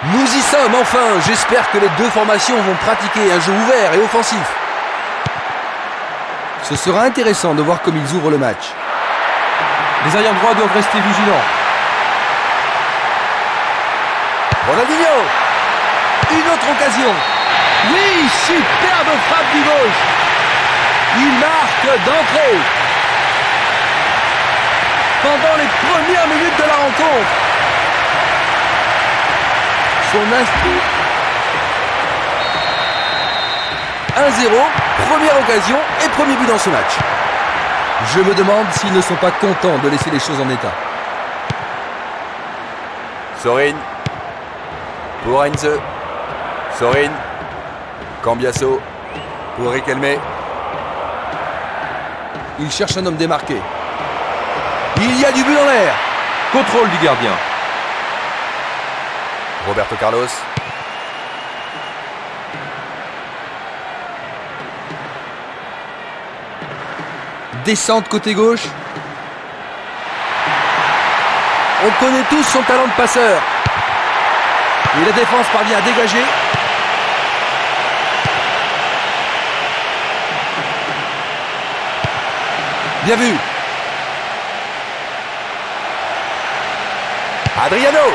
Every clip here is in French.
Nous y sommes enfin. J'espère que les deux formations vont pratiquer un jeu ouvert et offensif. Ce sera intéressant de voir comme ils ouvrent le match. Les arrières droits doivent rester vigilants. Ronaldinho. Une autre occasion. Oui, superbe frappe du gauche. Il marque d'entrée. Pendant les premières minutes de la rencontre. Son instinct. 1-0, première occasion et premier but dans ce match. Je me demande s'ils ne sont pas contents de laisser les choses en état. Sorin. Pour Heinze. Sorin. Cambiasso. Pour Riquelme. Il cherche un homme démarqué. Il y a du but dans l'air. Contrôle du gardien. Roberto Carlos. Descente côté gauche. On connaît tous son talent de passeur. Et la défense parvient à dégager. Bien vu. Adriano.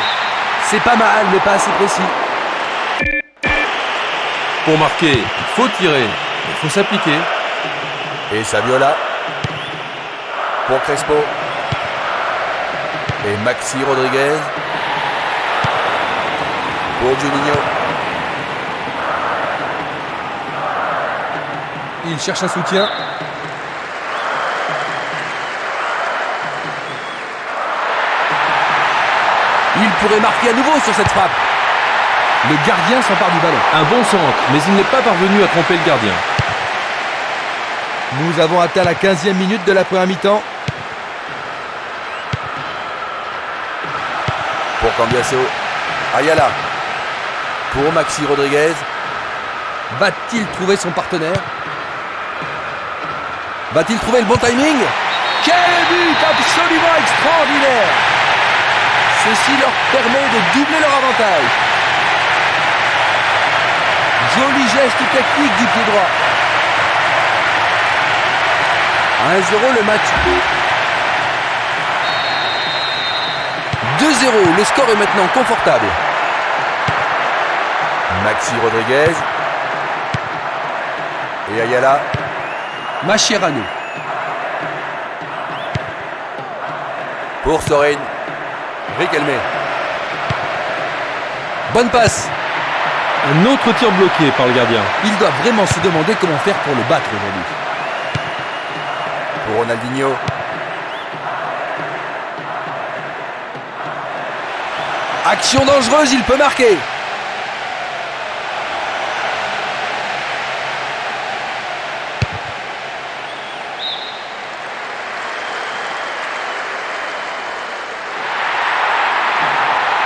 C'est pas mal, mais pas assez précis. Pour marquer, il faut tirer, il faut s'appliquer. Et Saviola. Pour Crespo. Et Maxi Rodriguez. Pour Juninho. Il cherche un soutien. Il pourrait marquer à nouveau sur cette frappe. Le gardien s'empare du ballon. Un bon centre, mais il n'est pas parvenu à tromper le gardien. Nous avons atteint la 15e minute de la première mi-temps. Pour Cambiasso. Ayala. Pour Maxi Rodriguez. Va-t-il trouver son partenaire? Va-t-il trouver le bon timing? Quel but absolument extraordinaire! Ceci leur permet de doubler leur avantage. Joli geste technique du pied droit. 1-0 le match. 2-0, le score est maintenant confortable. Maxi Rodriguez. Et Ayala. Mascherano. Pour Sorin. Riquelme. Bonne passe. Un autre tir bloqué par le gardien. Il doit vraiment se demander comment faire pour le battre aujourd'hui. Pour Ronaldinho. Action dangereuse, il peut marquer.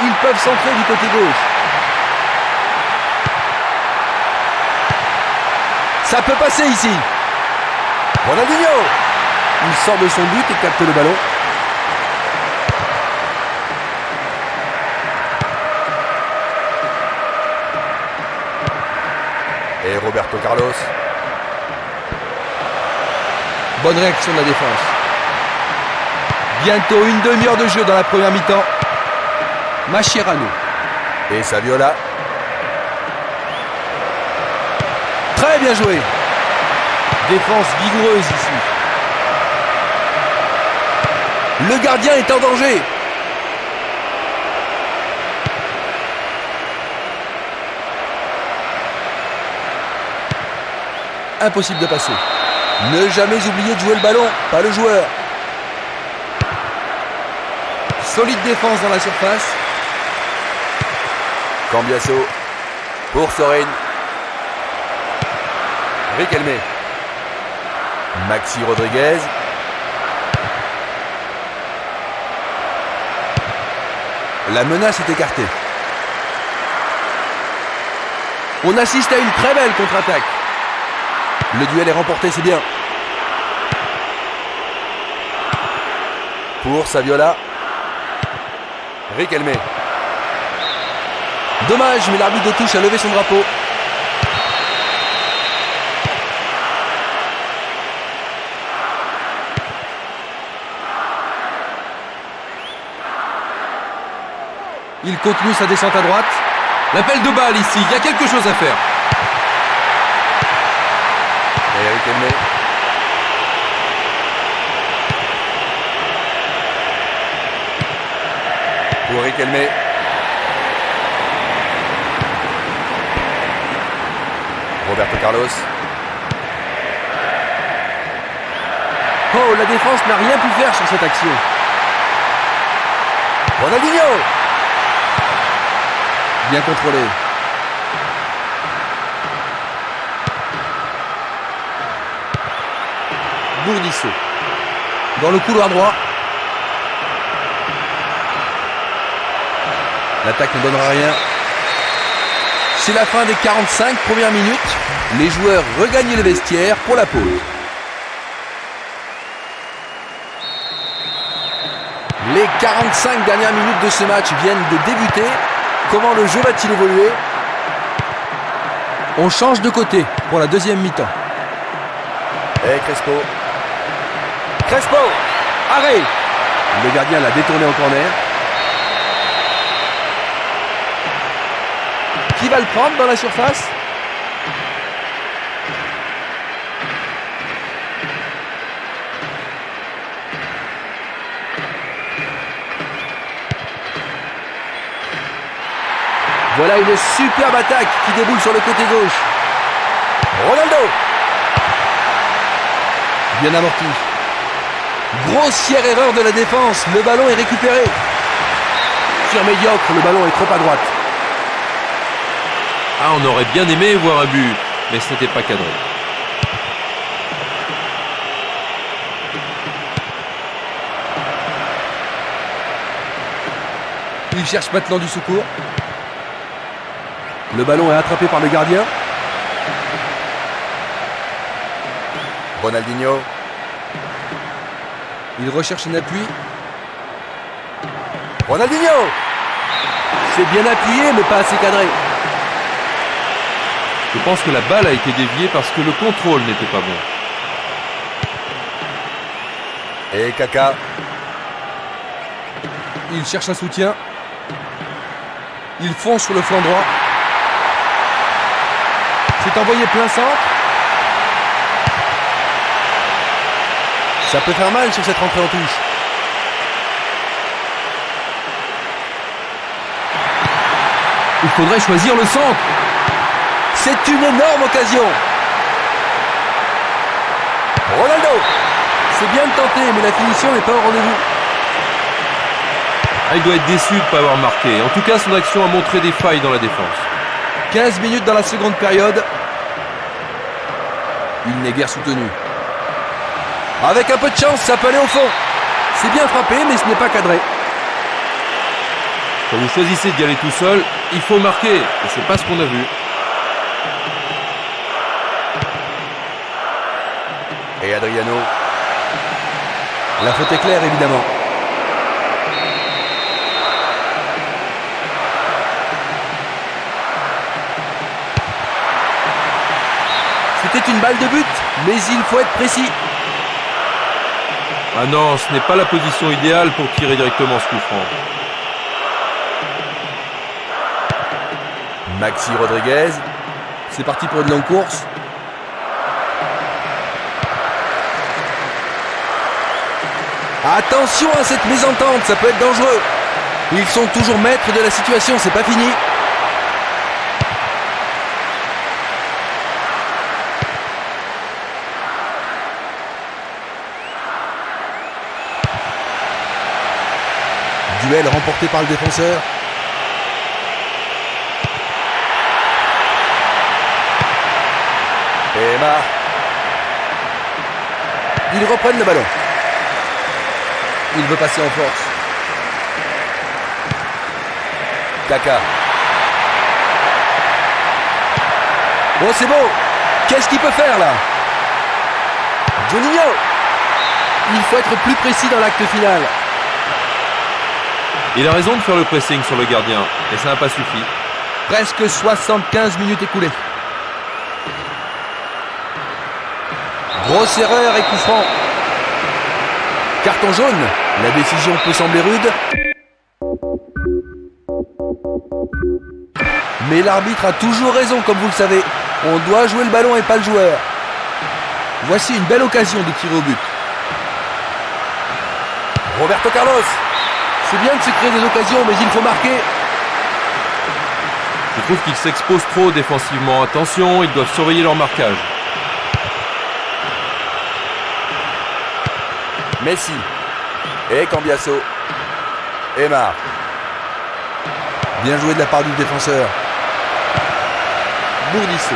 Ils peuvent centrer du côté gauche. Ça peut passer ici. Ronaldinho. Il sort de son but et capte le ballon. Et Roberto Carlos. Bonne réaction de la défense. Bientôt une demi-heure de jeu dans la première mi-temps. Mascherano. Et Saviola. Très bien joué. Défense vigoureuse ici. Le gardien est en danger. Impossible de passer. Ne jamais oublier de jouer le ballon, pas le joueur. Solide défense dans la surface. Cambiasso. Pour Sorin. Riquelme. Maxi Rodriguez. La menace est écartée. On assiste à une très belle contre-attaque. Le duel est remporté, c'est bien. Pour Saviola. Riquelme. Dommage, mais l'arbitre de touche a levé son drapeau. Il continue sa descente à droite. L'appel de balle ici, il y a quelque chose à faire. Et Riquelme. Pour Riquelme. Roberto Carlos. Oh, la défense n'a rien pu faire sur cette action. Ronaldinho. Bien contrôlé. Bourdisso. Dans le couloir droit. L'attaque ne donnera rien. C'est la fin des 45 premières minutes. Les joueurs regagnent le vestiaire pour la pause. Les 45 dernières minutes de ce match viennent de débuter. Comment le jeu va-t-il évoluer? On change de côté pour la deuxième mi-temps. Et Crespo. Crespo, arrêt. Le gardien l'a détourné en corner. Qui va le prendre dans la surface? Voilà une superbe attaque qui déboule sur le côté gauche. Ronaldo. Bien amorti. Grossière erreur de la défense. Le ballon est récupéré. Tir médiocre, le ballon est trop à droite. Ah, on aurait bien aimé voir un but, mais ce n'était pas cadré. Il cherche maintenant du secours. Le ballon est attrapé par le gardien. Ronaldinho. Il recherche un appui. Ronaldinho. C'est bien appuyé, mais pas assez cadré. Je pense que la balle a été déviée parce que le contrôle n'était pas bon. Et Kaka. Il cherche un soutien. Il fonce sur le flanc droit. C'est envoyé plein centre. Ça peut faire mal sur cette rentrée en touche. Il faudrait choisir le centre. C'est une énorme occasion. Ronaldo. C'est bien de tenter, mais la finition n'est pas au rendez-vous. Ah, il doit être déçu de ne pas avoir marqué. En tout cas, son action a montré des failles dans la défense. 15 minutes dans la seconde période. Il n'est guère soutenu. Avec un peu de chance, ça peut aller au fond. C'est bien frappé, mais ce n'est pas cadré. Quand vous choisissez d'y aller tout seul, il faut marquer. Et c'est pas ce qu'on a vu. Et Adriano. La faute est claire, évidemment. C'était une balle de but, mais il faut être précis. Ah non, ce n'est pas la position idéale pour tirer directement ce coup franc. Maxi Rodriguez. C'est parti pour une longue course. Attention à cette mésentente, ça peut être dangereux. Ils sont toujours maîtres de la situation, c'est pas fini. Duel remporté par le défenseur. Et Emma. Ils reprennent le ballon. Il veut passer en force. Kaka. Oh, c'est beau. Qu'est-ce qu'il peut faire là? Juninho. Il faut être plus précis dans l'acte final. Il a raison de faire le pressing sur le gardien. Et ça n'a pas suffi. Presque 75 minutes écoulées. Grosse erreur et coup franc. Carton jaune. La décision peut sembler rude. Mais l'arbitre a toujours raison, comme vous le savez. On doit jouer le ballon et pas le joueur. Voici une belle occasion de tirer au but. Roberto Carlos. C'est bien de se créer des occasions, mais il faut marquer. Je trouve qu'ils s'exposent trop défensivement. Attention, ils doivent surveiller leur marquage. Messi. Et Cambiasso. Emma. Bien joué de la part du défenseur. Bourdisso.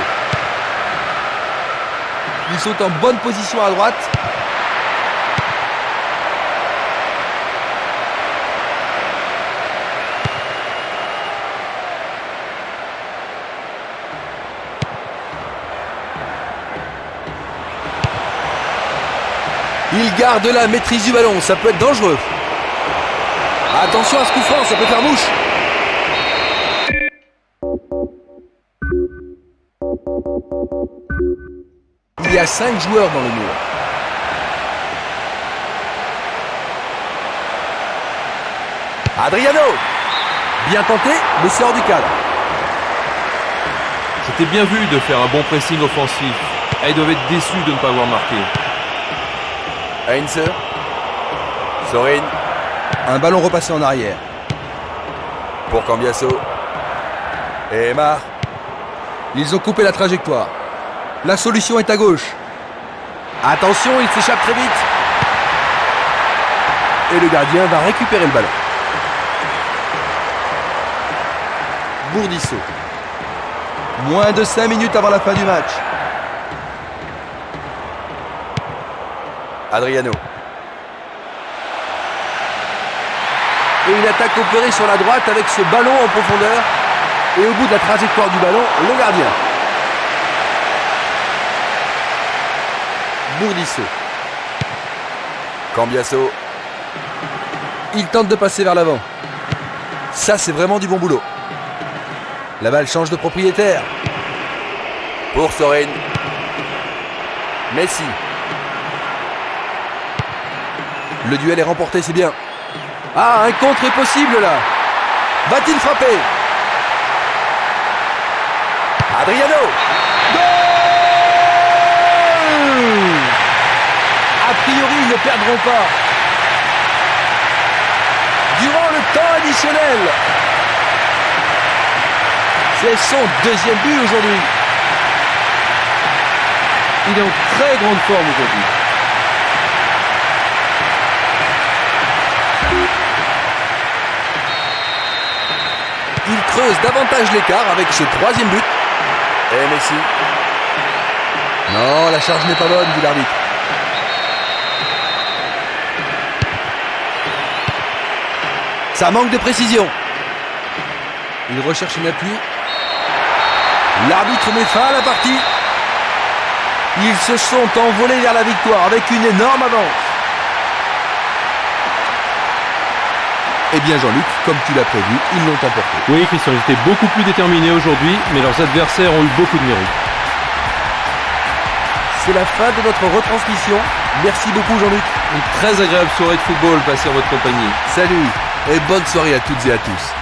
Ils sont en bonne position à droite. Il garde la maîtrise du ballon, ça peut être dangereux. Attention à ce coup franc, ça peut faire mouche. Il y a 5 joueurs dans le mur. Adriano. Bien tenté, mais c'est hors du cadre. C'était bien vu de faire un bon pressing offensif. Et ils doivent être déçus de ne pas avoir marqué. Heinze. Sorin. Un ballon repassé en arrière. Pour Cambiasso. Et Emma. Ils ont coupé la trajectoire. La solution est à gauche. Attention, il s'échappe très vite. Et le gardien va récupérer le ballon. Bourdisso. Moins de 5 minutes avant la fin du match. Adriano. Et une attaque opérée sur la droite avec ce ballon en profondeur. Et au bout de la trajectoire du ballon, le gardien. Bourdisso. Cambiasso. Il tente de passer vers l'avant. Ça, c'est vraiment du bon boulot. La balle change de propriétaire. Pour Sorin. Messi. Le duel est remporté, c'est bien. Ah, un contre est possible là. Va-t-il frapper? Adriano. Goal! A priori, ils ne perdront pas. Durant le temps additionnel. C'est son deuxième but aujourd'hui. Il est en très grande forme aujourd'hui. creuse davantage l'écart avec ce troisième but. Et Messi. Non, la charge n'est pas bonne, dit l'arbitre. Ça manque de précision. Il recherche un appui. L'arbitre met fin à la partie. Ils se sont envolés vers la victoire avec une énorme avance. Eh bien Jean-Luc, comme tu l'as prévu, ils l'ont emporté. Oui, Christian, ils étaient beaucoup plus déterminés aujourd'hui, mais leurs adversaires ont eu beaucoup de mérite. C'est la fin de notre retransmission. Merci beaucoup Jean-Luc. Une très agréable soirée de football passée en votre compagnie. Salut et bonne soirée à toutes et à tous.